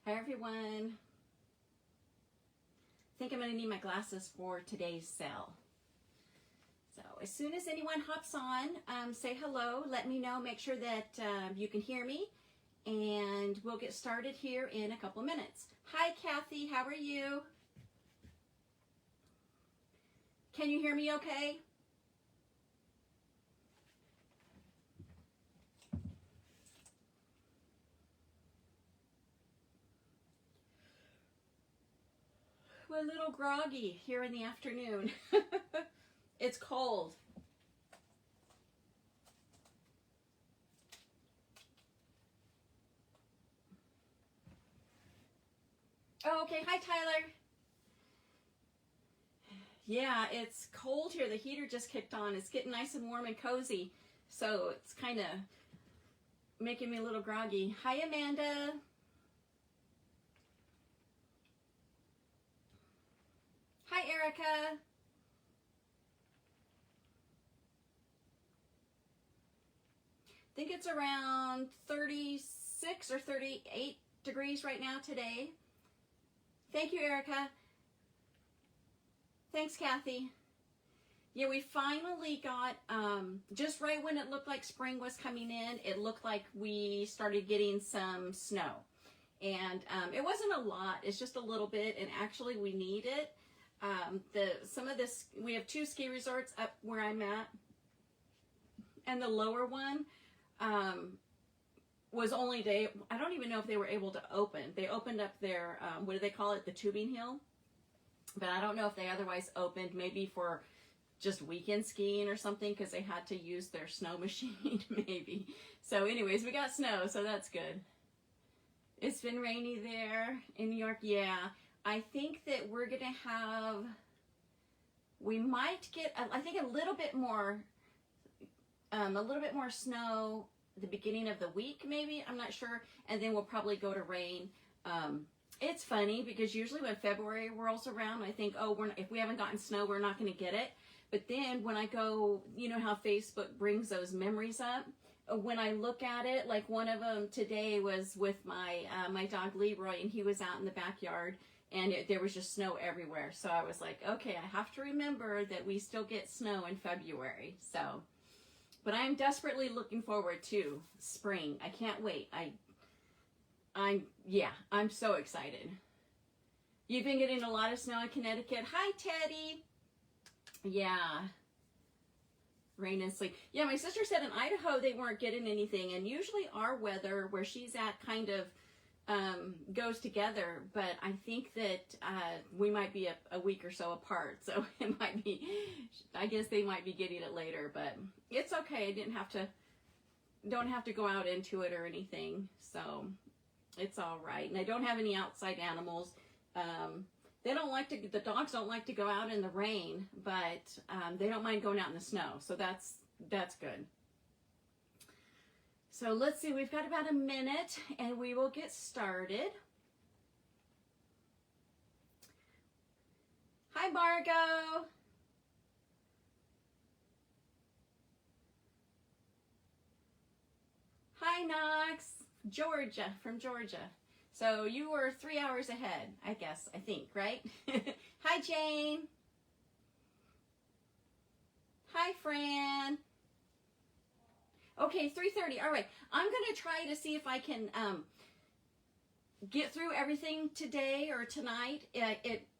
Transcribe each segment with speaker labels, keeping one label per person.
Speaker 1: Hi everyone. I think I'm going to need my glasses for today's sale. So as soon as anyone hops on, say hello, let me know, make sure that you can hear me, and we'll get started here in a couple minutes. Hi Kathy, how are you? Can you hear me okay? We're a little groggy here in the afternoon. It's cold. Oh, okay. Hi, Tyler. Yeah, it's cold here. The heater just kicked on. It's getting nice and warm and cozy. So it's kind of making me a little groggy. Hi, Amanda. Hi, Erica. I think it's around 36 or 38 degrees right now today. Thank you, Erica. Thanks, Kathy. Yeah, we finally got, just right when it looked like spring was coming in, it looked like we started getting some snow. And it wasn't a lot, it's just a little bit, and actually we need it. We have 2 ski resorts up where I'm at, and the lower one was only I don't even know if they were able to open. They opened up their, what do they call it, the tubing hill? But I don't know if they otherwise opened, maybe for just weekend skiing or something, because they had to use their snow machine, maybe. So anyways, we got snow, so that's good. It's been rainy there in New York, yeah. I think that we're gonna have, we might get, I think a little bit more snow the beginning of the week, maybe, I'm not sure, and then we'll probably go to rain. It's funny because usually when February rolls around, I think, oh, if we haven't gotten snow, we're not going to get it. But then when I go, you know how Facebook brings those memories up? When I look at it, like one of them today was with my dog Leroy, and he was out in the backyard, and there was just snow everywhere. So I was like, okay, I have to remember that we still get snow in February. So, but I am desperately looking forward to spring. I can't wait. I'm so excited. You've been getting a lot of snow in Connecticut. Hi, Teddy. Yeah. Rain and sleet. Yeah, my sister said in Idaho they weren't getting anything, and usually our weather where she's at kind of goes together, but I think that we might be a week or so apart, so it might be, I guess they might be getting it later, but it's okay. I don't have to go out into it or anything, so it's all right. And I don't have any outside animals. The dogs don't like to go out in the rain, but they don't mind going out in the snow. So that's good. So let's see, we've got about a minute and we will get started. Hi, Margot. Hi, Knox. Georgia, from Georgia. So you were 3 hours ahead, I think, right? Hi, Jane. Hi, Fran. Okay, 3:30. All right. I'm going to try to see if I can get through everything today or tonight.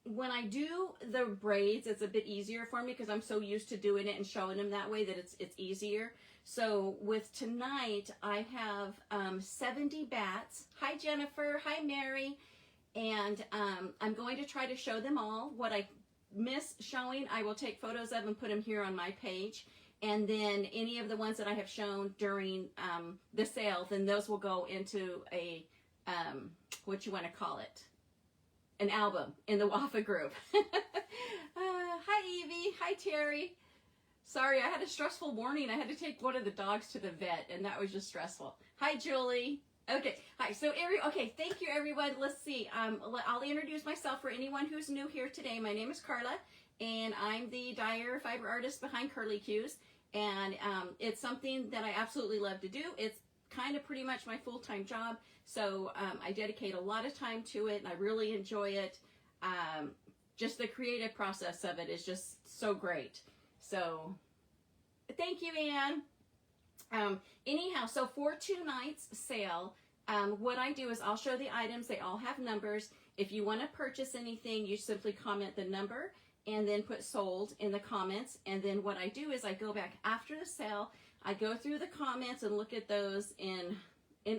Speaker 1: When I do the braids, it's a bit easier for me because I'm so used to doing it and showing them that way that it's easier. So with tonight, I have 70 bats. Hi, Jennifer. Hi, Mary. And I'm going to try to show them all. What I miss showing, I will take photos of and put them here on my page. And then any of the ones that I have shown during the sale, then those will go into a, what you want to call it, an album in the WAFA group. Hi, Evie. Hi, Terry. Sorry, I had a stressful morning. I had to take one of the dogs to the vet, and that was just stressful. Hi, Julie. Okay, hi. So, okay, thank you, everyone. Let's see. I'll introduce myself for anyone who's new here today. My name is Carla, and I'm the dyer fiber artist behind Curly Cues, and it's something that I absolutely love to do. It's kind of pretty much my full-time job. So I dedicate a lot of time to it, and I really enjoy it. Just the creative process of it is just so great. So thank you, Anne. Anyhow, so for tonight's sale, what I do is I'll show the items. They all have numbers. If you want to purchase anything, you simply comment the number and then put sold in the comments. And then what I do is I go back after the sale. I go through the comments and look at those in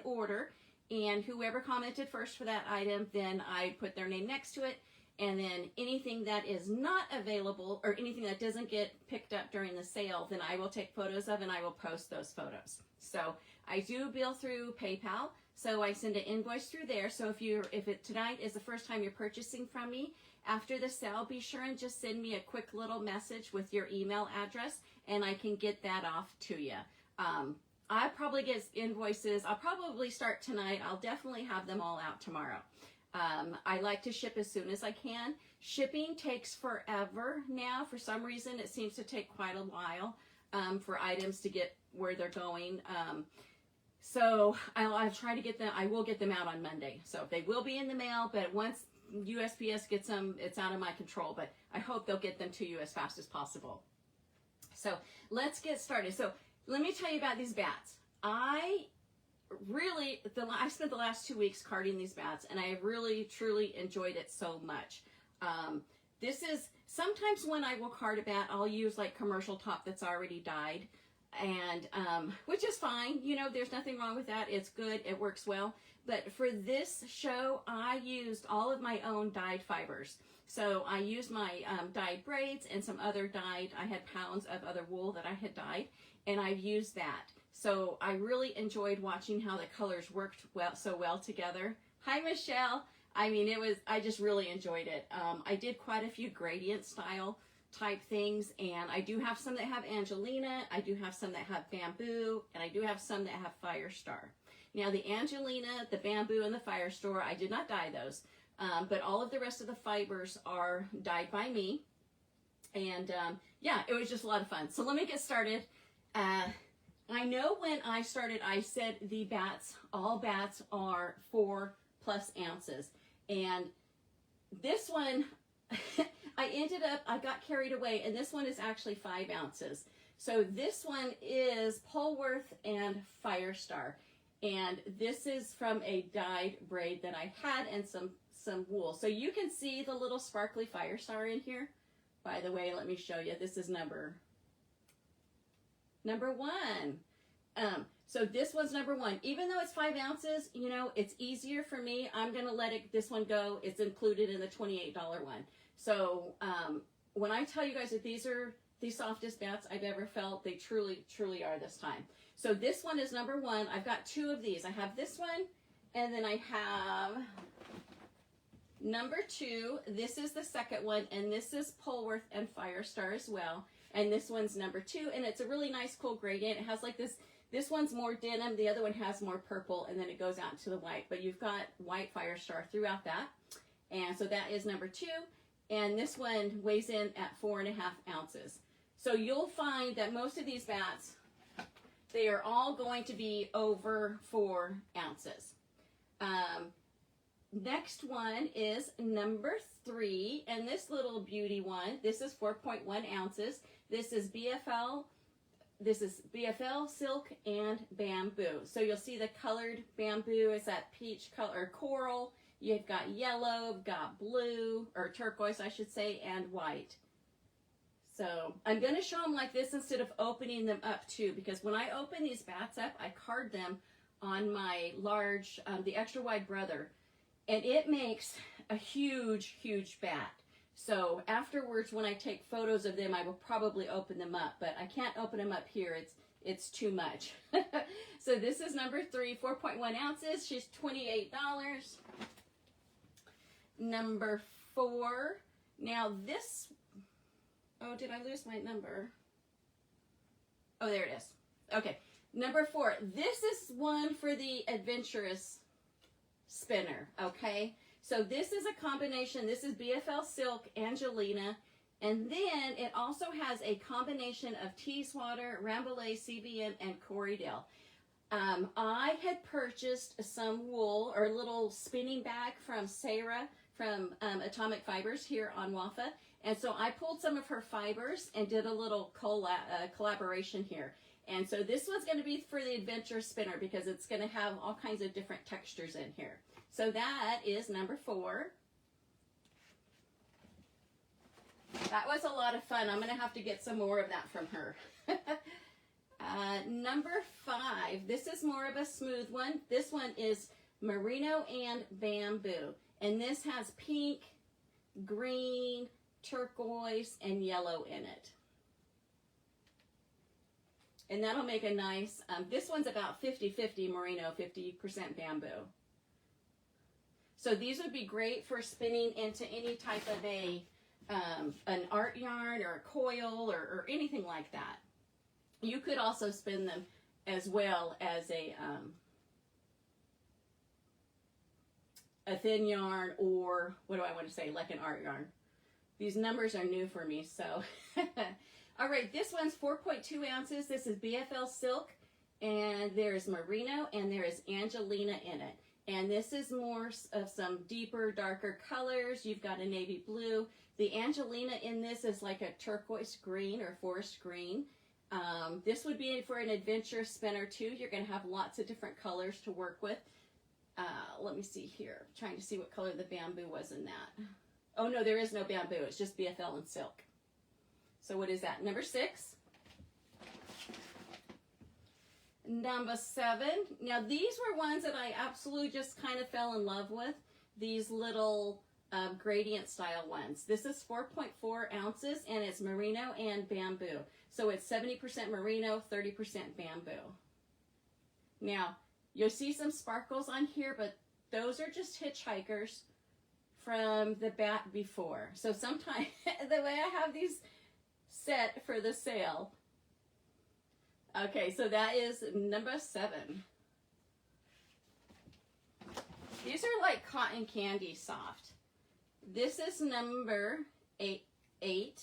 Speaker 1: order. And whoever commented first for that item, then I put their name next to it. And then anything that is not available or anything that doesn't get picked up during the sale, then I will take photos of and I will post those photos. So I do bill through PayPal. So I send an invoice through there. So if tonight is the first time you're purchasing from me, after the sale, be sure and just send me a quick little message with your email address and I can get that off to you. I probably get invoices. I'll probably start tonight. I'll definitely have them all out tomorrow. I like to ship as soon as I can. Shipping takes forever now. For some reason, it seems to take quite a while for items to get where they're going. So I'll try to get them. I will get them out on Monday. So they will be in the mail, but once USPS gets them, it's out of my control. But I hope they'll get them to you as fast as possible. So let's get started. So let me tell you about these bats. I spent the last 2 weeks carding these bats, and I have really, truly enjoyed it so much. This is, sometimes when I will card a bat, I'll use like commercial top that's already dyed, and which is fine. You know, there's nothing wrong with that. It's good. It works well. But for this show, I used all of my own dyed fibers. So I used my dyed braids and some other dyed, I had pounds of other wool that I had dyed, and I've used that. So I really enjoyed watching how the colors worked so well together. Hi, Michelle. I mean, I just really enjoyed it. I did quite a few gradient style type things, and I do have some that have Angelina, I do have some that have bamboo, and I do have some that have Firestar. Now the Angelina, the bamboo, and the Firestar, I did not dye those, but all of the rest of the fibers are dyed by me, and yeah, it was just a lot of fun. So let me get started. I know when I started, I said all bats are 4+ ounces. And this one, I got carried away, and this one is actually 5 ounces. So this one is Polworth and Firestar. And this is from a dyed braid that I had and some wool. So you can see the little sparkly Firestar in here. By the way, let me show you. This is number 1. So this one's number 1. Even though it's 5 ounces, you know, it's easier for me. I'm going to let this one go. It's included in the $28 one. So when I tell you guys that these are the softest bats I've ever felt, they truly, truly are this time. So this one is number 1. I've got 2 of these. I have this one, and then I have number 2. This is the second one, and this is Polworth and Firestar as well. And this one's number 2, and it's a really nice, cool gradient. It has like this one's more denim, the other one has more purple, and then it goes out to the white. But you've got white Firestar throughout that. And so that is number 2. And this one weighs in at 4.5 ounces. So you'll find that most of these bats, they are all going to be over 4 ounces. Next one is number 3, and this little beauty one, this is 4.1 ounces. This is BFL silk and bamboo. So you'll see the colored bamboo is that peach color, coral. You've got yellow, got blue, or turquoise, I should say, and white. So I'm going to show them like this instead of opening them up too, because when I open these bats up, I card them on my large, the extra wide brother, and it makes a huge, huge bat. So afterwards, when I take photos of them, I will probably open them up, but I can't open them up here. It's too much. So this is number 3, 4.1 ounces. She's $28. Number 4. Now this, oh, did I lose my number? Oh, there it is. Okay. Number 4. This is one for the adventurous spinner, okay? So this is a combination. This is BFL Silk, Angelina, and then it also has a combination of Teeswater, Rambouillet, CBN, and Corriedale. I had purchased some wool or little spinning bag from Sarah from Atomic Fibers here on Wafa. And so I pulled some of her fibers and did a little collaboration here. And so this one's going to be for the adventure spinner because it's going to have all kinds of different textures in here. So that is number 4. That was a lot of fun. I'm going to have to get some more of that from her. Number 5. This is more of a smooth one. This one is merino and bamboo. And this has pink, green, turquoise, and yellow in it. And that'll make a nice, this one's about 50-50 merino, 50% bamboo. So these would be great for spinning into any type of an art yarn or a coil or anything like that. You could also spin them as well as a thin yarn, or what do I want to say, like an art yarn. These numbers are new for me, so. All right, this one's 4.2 ounces. This is BFL silk, and there's merino, and there is Angelina in it. And this is more of some deeper, darker colors. You've got a navy blue. The Angelina in this is like a turquoise green or forest green. This would be for an adventure spinner too. You're going to have lots of different colors to work with. Let me see here. I'm trying to see what color the bamboo was in that. Oh no, there is no bamboo. It's just BFL and silk. So what is that? Number 6. Number 7. Now these were ones that I absolutely just kind of fell in love with. These little gradient style ones. This is 4.4 ounces and it's merino and bamboo. So it's 70% merino, 30% bamboo. Now you'll see some sparkles on here, but those are just hitchhikers from the bat before. So sometimes the way I have these set for the sale. Okay, so that is number 7. These are like cotton candy soft. This is number 8.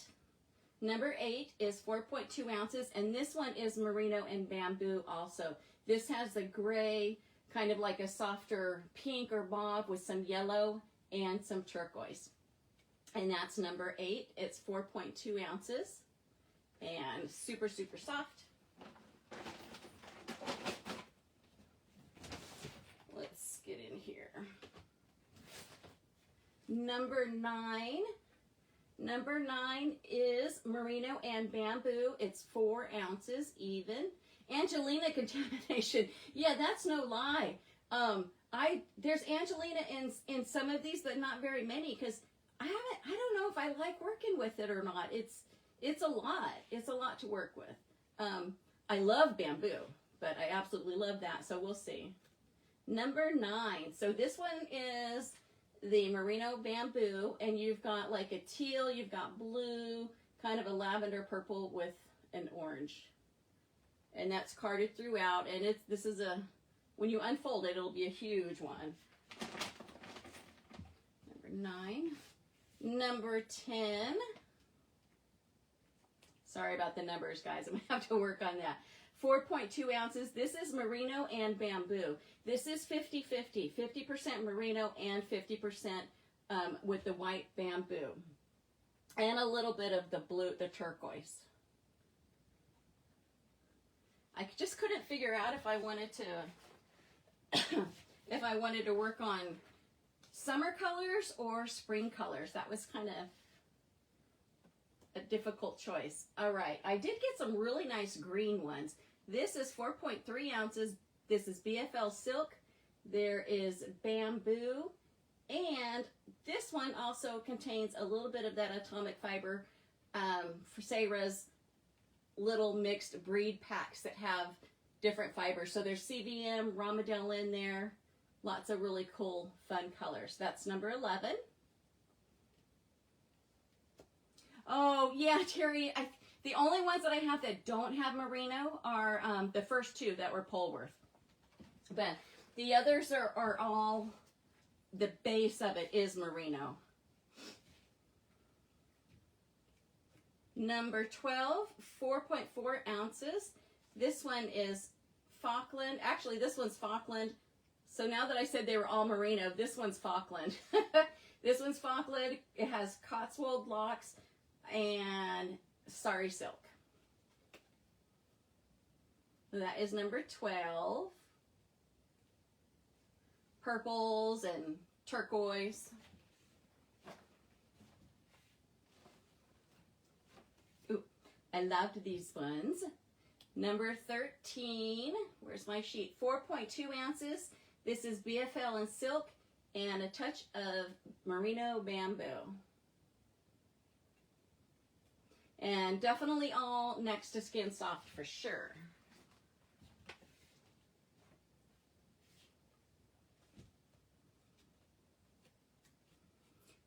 Speaker 1: Number 8 is 4.2 ounces, and this one is merino and bamboo also. This has the gray, kind of like a softer pink or mauve with some yellow and some turquoise. And that's number 8. It's 4.2 ounces and super, super soft. Let's get in here. Number 9. Number 9 is merino and bamboo. It's 4 ounces even. Angelina contamination. Yeah, that's no lie. There's Angelina in some of these, but not very many, because I don't know if I like working with it or not. It's a lot. It's a lot to work with. I love bamboo, but I absolutely love that, so we'll see. Number 9. So this one is the merino bamboo, and you've got like a teal, you've got blue, kind of a lavender purple with an orange. And that's carded throughout, and this is when you unfold it, it'll be a huge one. Number 9. Number 10. Sorry about the numbers, guys. I'm going to have to work on that. 4.2 ounces. This is merino and bamboo. This is 50-50. 50% merino and 50% with the white bamboo. And a little bit of the blue, the turquoise. I just couldn't figure out if I wanted to work on summer colors or spring colors. That was kind of a difficult choice. All right, I did get some really nice green ones. This is 4.3 ounces. This is BFL silk. There is bamboo, and this one also contains a little bit of that atomic fiber for Sarah's little mixed breed packs that have different fibers. So there's CVM, Ramadel in there. Lots of really cool, fun colors. That's number 11. Oh, yeah, Terry, the only ones that I have that don't have merino are the first 2 that were Polworth. But the others are all, the base of it is merino. Number 12, 4.4 ounces. This one is Falkland. Actually, this one's Falkland. So now that I said they were all merino, this one's Falkland. This one's Falkland. It has Cotswold locks and sari silk. That is number 12. Purples and turquoise. Ooh, I loved these ones. Number 13, where's my sheet? 4.2 ounces. This is BFL and silk and a touch of merino bamboo. And definitely all next to skin soft for sure.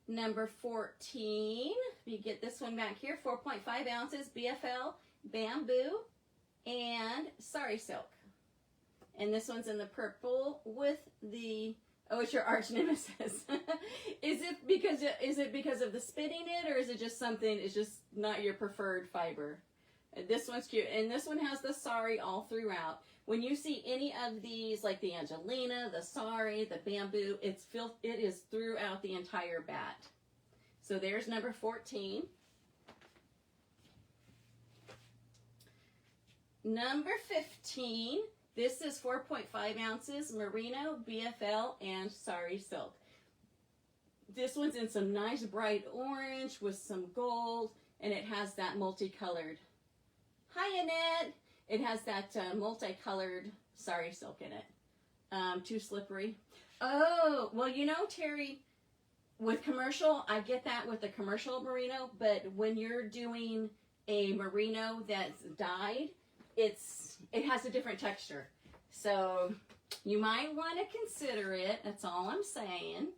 Speaker 1: Number 14, you get this one back here, 4.5 ounces, BFL, bamboo, and sari silk. And this one's in the purple with the, oh, it's your arch nemesis. Is it because of the spinning it, or is it just something, it's just not your preferred fiber? This one's cute, and this one has the sari all throughout. When you see any of these, like the Angelina, the sari, the bamboo, it is throughout the entire bat. So there's number 14. Number 15, this is 4.5 ounces, merino, BFL, and sari silk. This one's in some nice bright orange with some gold, and it has that multicolored. Hi, Annette. It has that multicolored sari silk in it. Too slippery. Oh, well, you know, Terry, with commercial, I get that with the commercial merino, but when you're doing a merino that's dyed, it has a different texture. So you might want to consider it. That's all I'm saying.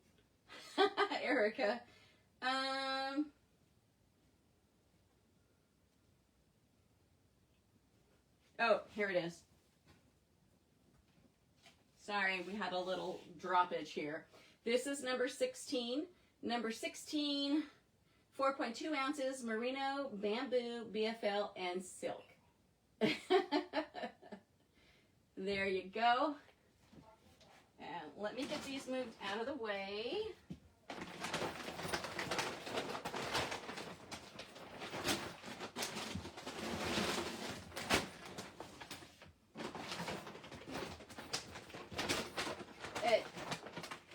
Speaker 1: Erica. Oh, here it is. Sorry, we had a little droppage here. This is number 16. Number 16, 4.2 ounces, merino, bamboo, BFL, and silk. There you go. And let me get these moved out of the way. It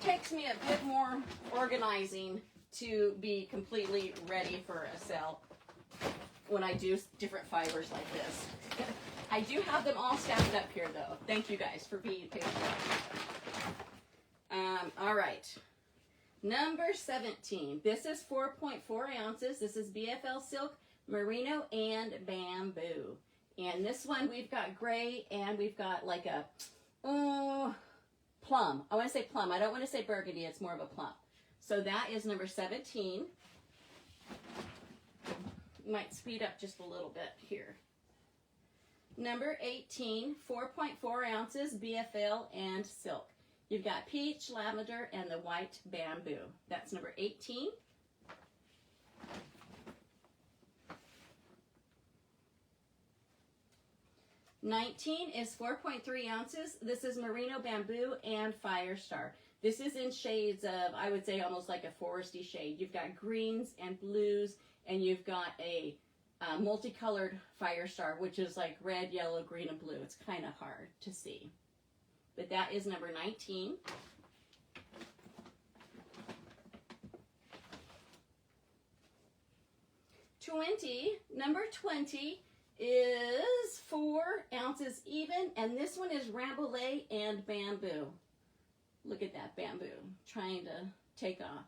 Speaker 1: takes me a bit more organizing to be completely ready for a sale when I do different fibers like this. I do have them all stacked up here, though. Thank you guys for being patient. All right. Number 17. This is 4.4 ounces. This is BFL silk, merino, and bamboo. And this one we've got gray, and we've got like a plum. I want to say plum. I don't want to say burgundy. It's more of a plum. So that is number 17. Might speed up just a little bit here. Number 18, 4.4 ounces, BFL and silk. You've got peach, lavender, and the white bamboo. That's number 18. $19 is 4.3 ounces. This is merino bamboo and Firestar. This is in shades of, I would say, almost like a foresty shade. You've got greens and blues, and you've got a multicolored Firestar, which is like red, yellow, green, and blue. It's kind of hard to see. But that is number 19. Number 20 is 4 ounces even, and this one is Rambouillet and bamboo. Look at that bamboo trying to take off.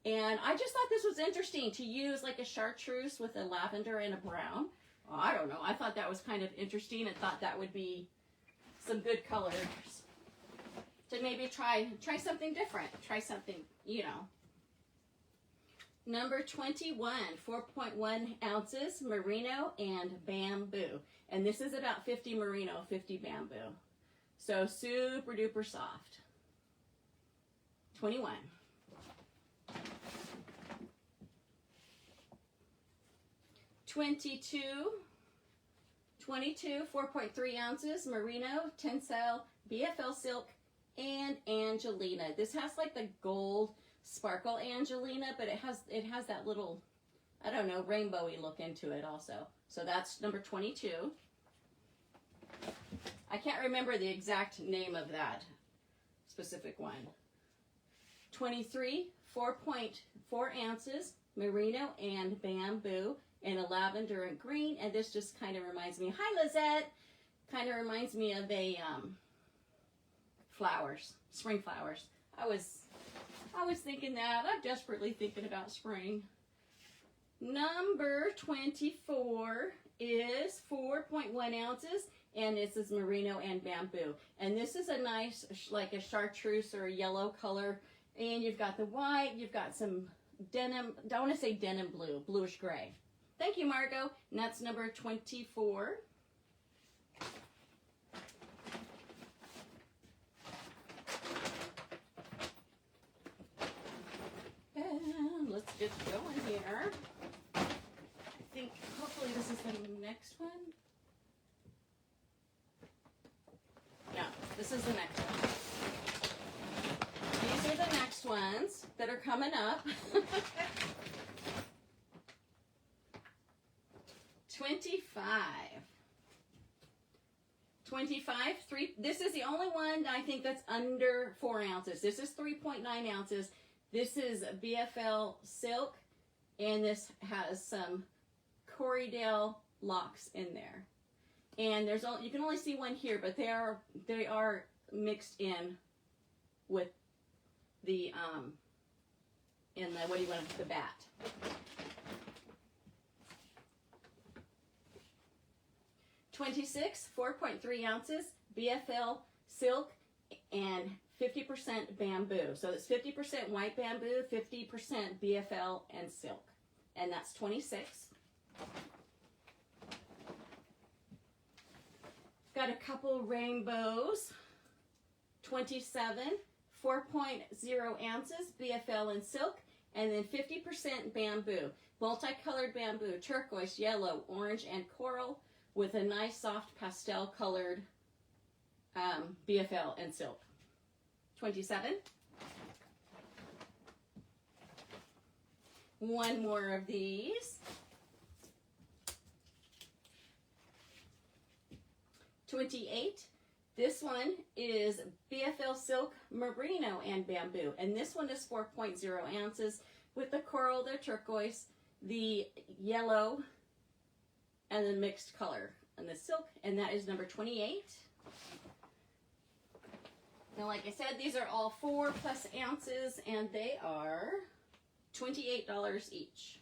Speaker 1: And I just thought this was interesting to use like a chartreuse with a lavender and a brown. Oh, I don't know. I thought that was kind of interesting and thought that would be some good colors to maybe try something different. Try something, you know. Number 21, 4.1 ounces, merino and bamboo. And this is about 50 merino, 50 bamboo. So super duper soft. 21. $22 22, 4.3 ounces, Merino, Tencel, BFL Silk, and Angelina. This has like the gold sparkle Angelina, but it has that little, I don't know, rainbowy look into it also. So that's number 22. I can't remember the exact name of that specific one. 23, 4.4 ounces, Merino and Bamboo in a lavender and green. And this just kind of reminds me, hi Lizette, kind of reminds me of a flowers, spring flowers. I was thinking that. I'm desperately thinking about spring. Number 24 is 4.1 ounces, and this is Merino and Bamboo. And this is a nice, like a chartreuse or a yellow color. And you've got the white, you've got some denim, I want to say denim blue, bluish gray. Thank you, Margot. And that's number 24. And let's get going here. I think hopefully this is the next one. No, this is the next one. These are the next ones that are coming up. 25, this is the only one I think that's under 4 ounces. This is 3.9 ounces. This is BFL Silk, and this has some Corriedale locks in there. And there's you can only see one here, but they are mixed in with the the bat. $26, 4.3 ounces, BFL Silk, and 50% bamboo. So it's 50% white bamboo, 50% BFL and silk. And that's 26. Got a couple rainbows. 27, 4.0 ounces, BFL and silk, and then 50% bamboo. Multicolored bamboo, turquoise, yellow, orange, and coral, with a nice soft pastel colored BFL and silk. 27. One more of these. 28. This one is BFL Silk, Merino, and Bamboo. And this one is 4.0 ounces with the coral, the turquoise, the yellow, and the mixed color and the silk, and that is number 28. Now, like I said, these are all 4+ ounces, and they are $28 each.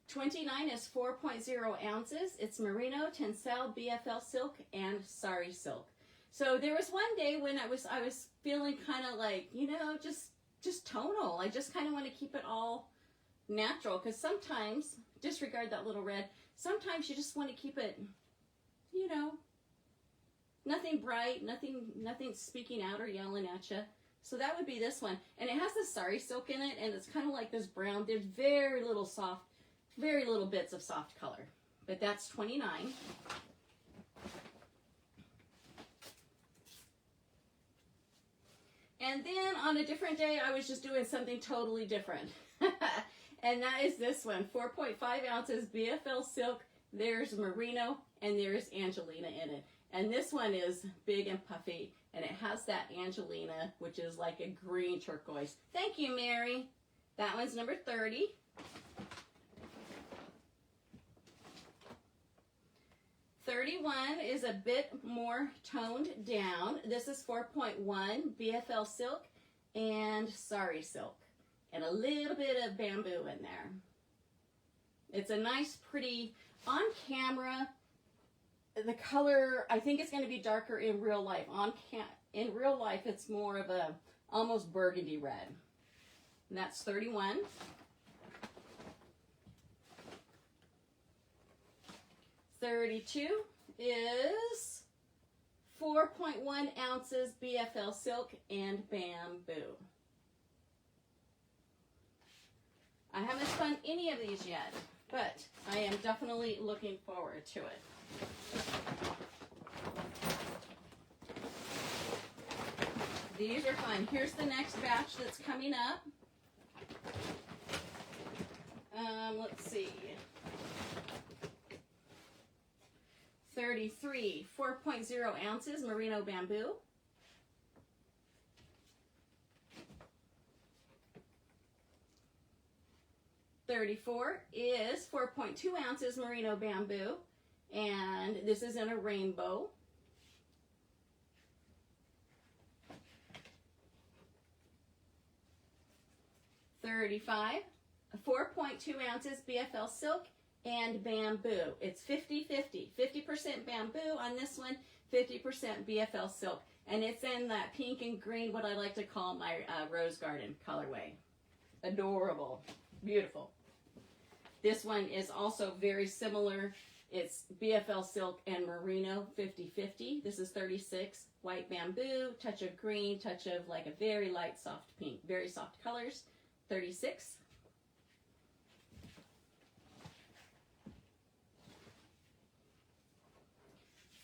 Speaker 1: 29 is 4.0 ounces. It's Merino, Tencel, BFL Silk, and Sari Silk. So there was one day when I was feeling kind of like, you know, just tonal. I just kind of want to keep it all natural, because sometimes, disregard that little red, sometimes you just want to keep it, you know, nothing bright, nothing speaking out or yelling at you. So that would be this one. And it has the Sari Silk in it, and it's kind of like this brown. There's very little bits of soft color. But that's 29. And then on a different day, I was just doing something totally different. And that is this one, 4.5 ounces BFL Silk. There's Merino, and there's Angelina in it. And this one is big and puffy, and it has that Angelina, which is like a green turquoise. Thank you, Mary. That one's number 30. $31 is a bit more toned down. This is 4.1 BFL Silk and Sari Silk, and a little bit of bamboo in there. It's a nice, pretty, on camera, the color, I think it's going to be darker in real life. In real life, it's more of a almost burgundy red. And that's 31. $32 is 4.1 ounces BFL Silk and Bamboo. I haven't spun any of these yet. but I am definitely looking forward to it. These are fun. Here's the next batch that's coming up. Let's see. 33, 4.0 ounces merino bamboo. 34 is 4.2 ounces merino bamboo, and this is in a rainbow. 35, 4.2 ounces BFL silk and bamboo. It's 50-50, 50% bamboo on this one, 50% BFL silk, and it's in that pink and green, what I like to call my rose garden colorway. Adorable, beautiful. This one is also very similar. It's BFL silk and merino, 50-50. This is 36, white bamboo, touch of green, touch of like a very light soft pink, very soft colors. 36.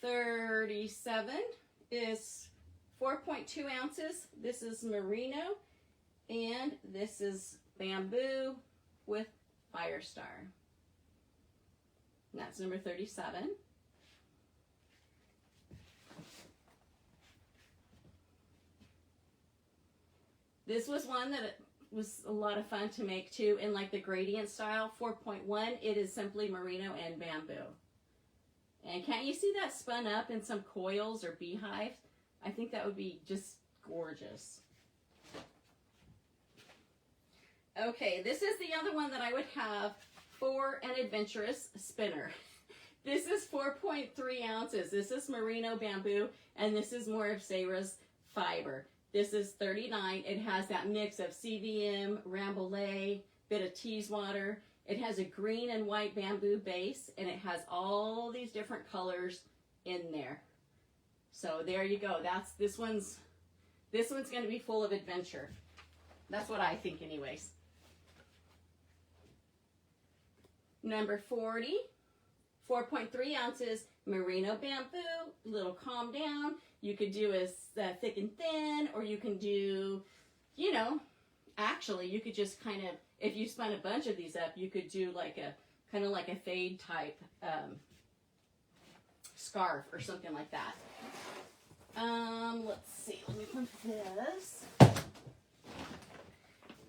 Speaker 1: 37 is 4.2 ounces. This is merino, and this is bamboo with Firestar. And that's number 37. This was one that was a lot of fun to make too, in like the gradient style. 4.1, it is simply merino and bamboo. And can't you see that spun up in some coils or beehives? I think that would be just gorgeous. Okay, this is the other one that I would have for an adventurous spinner. This is 4.3 ounces. This is merino bamboo, and this is more of Sarah's fiber. This is 39. It has that mix of CVM, Rambouillet, bit of Teeswater. It has a green and white bamboo base, and it has all these different colors in there. So there you go. This one's going to be full of adventure. That's what I think anyways. Number 40, 4.3 ounces merino bamboo, little calm down. You could do a thick and thin, or you can do, you know, actually you could just kind of, if you spun a bunch of these up, you could do like a, kind of like a fade type scarf or something like that. Let's see, let me put this.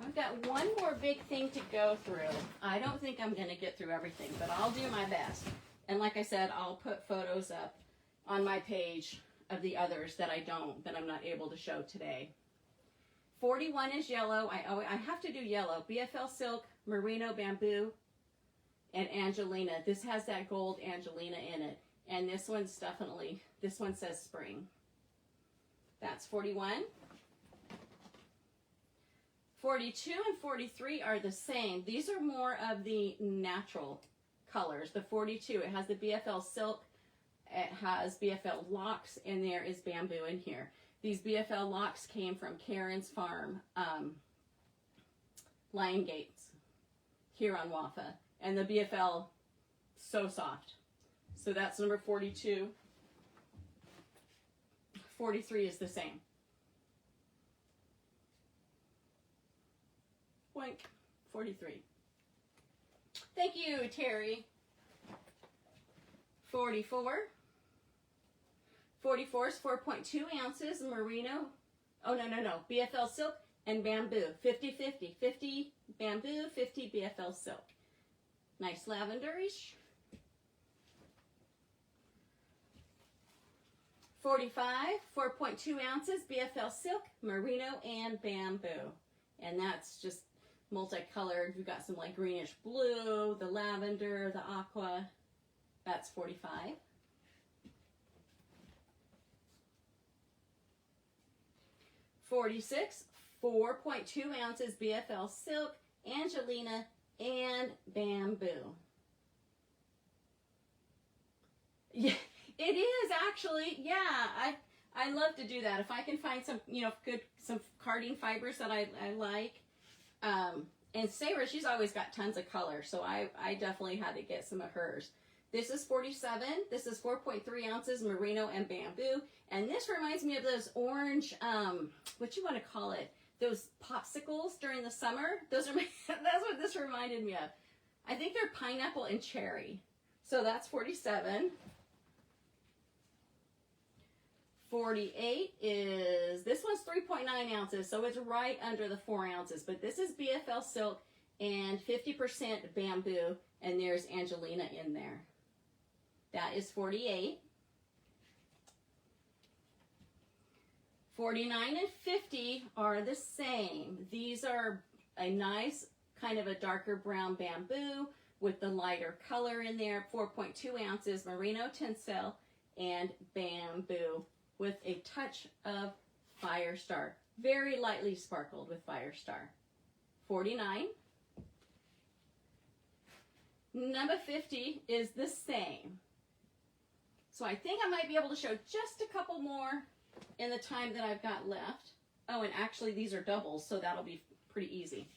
Speaker 1: I've got one more big thing to go through. I don't think I'm going to get through everything, but I'll do my best. And like I said, I'll put photos up on my page of the others that I'm not able to show today. 41 is yellow. I have to do yellow. BFL silk, merino bamboo, and Angelina. This has that gold Angelina in it. And this one's definitely, this one says spring. That's 41. 42 and 43 are the same. These are more of the natural colors. The 42, it has the BFL silk, it has BFL locks, and there is bamboo in here. These BFL locks came from Karen's farm, Lion Gates, here on Waffa. And the BFL, so soft. So that's number 42. 43 is the same. Boink, 43. Thank you, Terry. 44. 44 is 4.2 ounces merino. Oh, no. BFL silk and bamboo. 50-50. 50 bamboo, 50 BFL silk. Nice lavenderish. 45, 4.2 ounces BFL silk, merino, and bamboo. And that's just multicolored. We've got some like greenish blue, the lavender, the aqua. That's 45. 46, 4.2 ounces BFL silk, Angelina, and bamboo. Yeah, it is actually. Yeah, I love to do that. If I can find some, some carding fibers that I like, And Sarah, she's always got tons of color, so I definitely had to get some of hers. This is 47. This is 4.3 ounces merino and bamboo. And this reminds me of those orange, what you want to call it? Those popsicles during the summer. Those are that's what this reminded me of. I think they're pineapple and cherry. So that's 47. 48 is, this one's 3.9 ounces, so it's right under the 4 ounces. But this is BFL silk and 50% bamboo, and there's Angelina in there. That is 48. 49 and 50 are the same. These are a nice kind of a darker brown bamboo with the lighter color in there. 4.2 ounces merino tencel and bamboo with a touch of Firestar. Very lightly sparkled with Firestar. 49. Number 50 is the same. So I think I might be able to show just a couple more in the time that I've got left. Oh, and actually these are doubles, so that'll be pretty easy.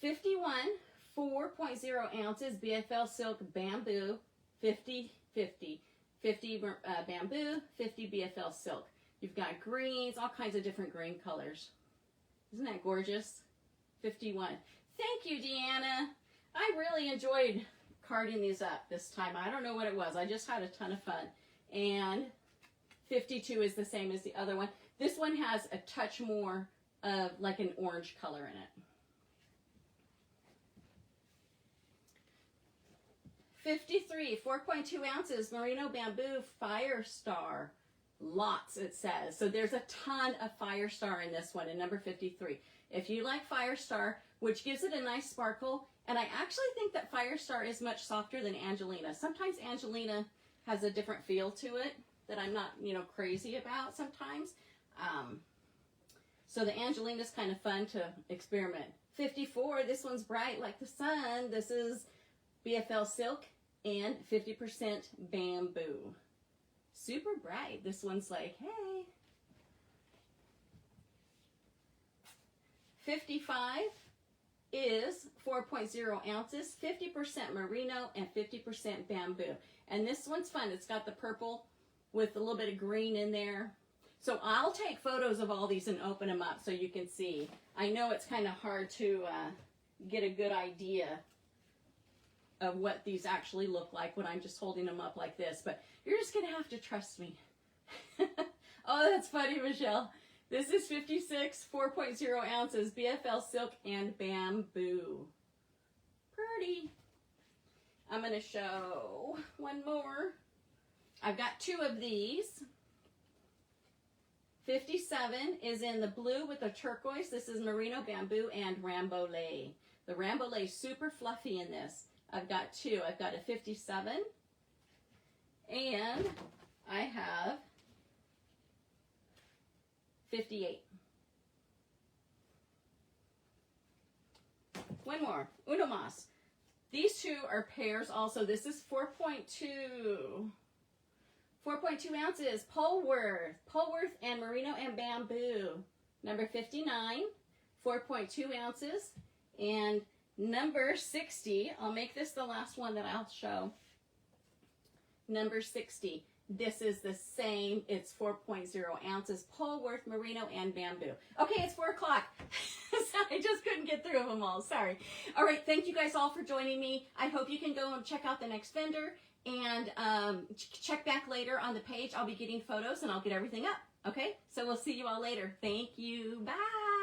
Speaker 1: 51, 4.0 ounces BFL silk bamboo, 50, 50. 50 bamboo, 50 BFL silk. You've got greens, all kinds of different green colors. Isn't that gorgeous? 51. Thank you, Deanna. I really enjoyed carding these up this time. I don't know what it was. I just had a ton of fun. And 52 is the same as the other one. This one has a touch more of like an orange color in it. 53, 4.2 ounces merino bamboo Firestar. Lots, it says. So there's a ton of Firestar in this one, in number 53. If you like Firestar, which gives it a nice sparkle, and I actually think that Firestar is much softer than Angelina. Sometimes Angelina has a different feel to it that I'm not, crazy about sometimes. So the Angelina's kind of fun to experiment. 54, this one's bright like the sun. This is BFL silk and 50% bamboo. Super bright. This one's like, hey. 55 is 4.0 ounces, 50% merino and 50% bamboo. And this one's fun. It's got the purple with a little bit of green in there. So I'll take photos of all these and open them up so you can see. I know it's kind of hard to get a good idea of what these actually look like when I'm just holding them up like this, but you're just gonna have to trust me. Oh, that's funny, Michelle. This is 56, 4.0 ounces BFL silk and bamboo. Pretty. I'm gonna show one more. I've got two of these. 57 is in the blue with the turquoise. This is merino bamboo and Rambouillet. The Rambouillet is super fluffy in this. I've got two. I've got a 57 and I have 58. One more. Uno más. These two are pairs also. This is 4.2 ounces. Polworth and merino and bamboo. Number 59, 4.2 ounces. And number 60, I'll make this the last one that I'll show. Number 60, this is the same. It's 4.0 ounces. Polworth, merino, and bamboo. Okay, it's 4 o'clock. I just couldn't get through them all. Sorry. All right, thank you guys all for joining me. I hope you can go and check out the next vendor. And check back later on the page. I'll be getting photos and I'll get everything up. Okay, so we'll see you all later. Thank you. Bye.